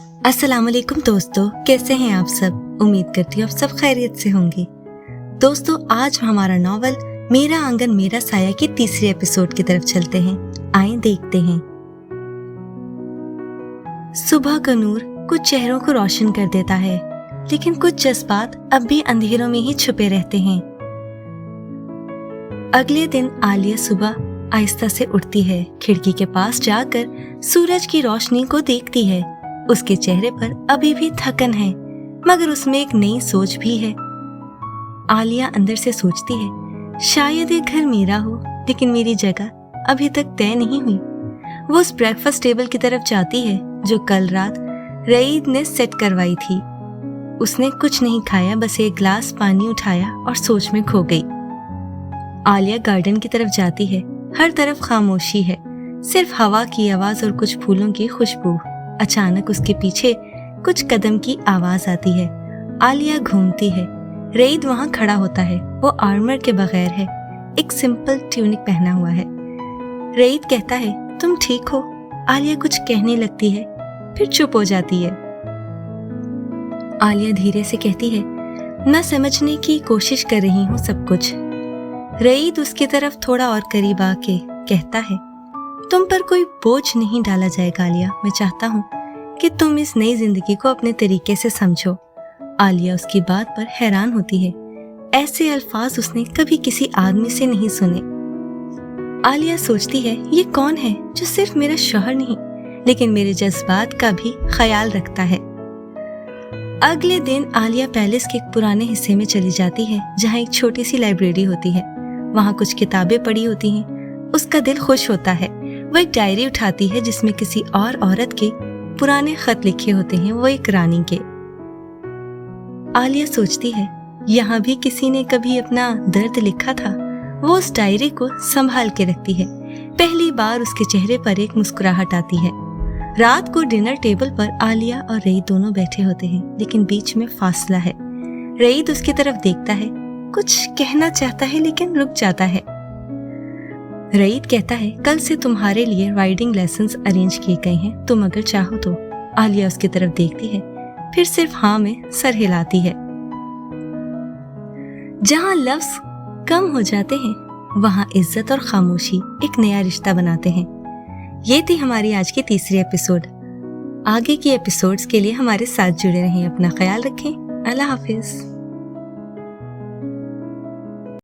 अस्सलाम वालेकुम दोस्तों, कैसे हैं आप सब। उम्मीद करती हूँ आप सब खैरियत से होंगे। दोस्तों, आज हमारा नॉवल मेरा आंगन मेरा साया के तीसरे एपिसोड की तरफ चलते हैं। आइए देखते हैं। सुबह का नूर कुछ चेहरों को रोशन कर देता है, लेकिन कुछ जज्बात अब भी अंधेरों में ही छुपे रहते हैं। अगले दिन आलिया सुबह आहिस्ता से उठती है, खिड़की के पास जाकर सूरज की रोशनी को देखती है। उसके चेहरे पर अभी भी थकन है, मगर उसमें एक नई सोच भी है। आलिया अंदर से सोचती है, शायद ये घर मेरा हो, लेकिन मेरी जगह अभी तक तय नहीं हुई। वो उस ब्रेकफास्ट टेबल की तरफ जाती है जो कल रात रईद ने सेट करवाई थी। उसने कुछ नहीं खाया, बस एक ग्लास पानी उठाया और सोच में खो गई। आलिया गार्डन की तरफ जाती है। हर तरफ खामोशी है, सिर्फ हवा की आवाज और कुछ फूलों की खुशबू। अचानक उसके पीछे कुछ कदम की आवाज आती है। आलिया घूमती है। रईद वहां खड़ा होता है। वो आर्मर के बगैर है, एक सिंपल ट्यूनिक पहना हुआ है। रईद कहता है, तुम ठीक हो? आलिया कुछ कहने लगती है, फिर चुप हो जाती है। आलिया धीरे से कहती है, मैं समझने की कोशिश कर रही हूँ सब कुछ। रईद उसकी तरफ थोड़ा और करीब आके कहता है, तुम पर कोई बोझ नहीं डाला जाएगा आलिया। मैं चाहता हूँ कि तुम इस नई जिंदगी को अपने तरीके से समझो। आलिया उसकी बात पर हैरान होती है। ऐसे अल्फाज उसने कभी किसी आदमी से नहीं सुने। आलिया सोचती है, ये कौन है जो सिर्फ मेरा शौहर नहीं, लेकिन मेरे जज्बात का भी ख्याल रखता है। अगले दिन आलिया पैलेस के एक पुराने हिस्से में चली जाती है, जहाँ एक छोटी सी लाइब्रेरी होती है। वहाँ कुछ किताबें पड़ी होती हैं। उसका दिल खुश होता है। वो एक डायरी उठाती है जिसमें किसी और औरत के पुराने खत लिखे होते हैं, वो एक रानी के। आलिया सोचती है, यहाँ भी किसी ने कभी अपना दर्द लिखा था। वो उस डायरी को संभाल के रखती है। पहली बार उसके चेहरे पर एक मुस्कुराहट आती है। रात को डिनर टेबल पर आलिया और रईद दोनों बैठे होते हैं, लेकिन बीच में फासला है। रईद उसकी तरफ देखता है, कुछ कहना चाहता है लेकिन रुक जाता है। रईद कहता है, कल से तुम्हारे लिए राइडिंग लेसन्स अरेंज किए गए हैं, तुम अगर चाहो तो। आलिया उसकी तरफ देखती है, फिर सिर्फ हाँ में सर हिलाती है। जहाँ लफ्ज कम हो जाते हैं, वहाँ इज्जत और खामोशी एक नया रिश्ता बनाते हैं। ये थी हमारी आज की तीसरी एपिसोड। आगे की एपिसोड्स के लिए हमारे साथ जुड़े रहें। अपना ख्याल रखें। अल्लाह हाफिज।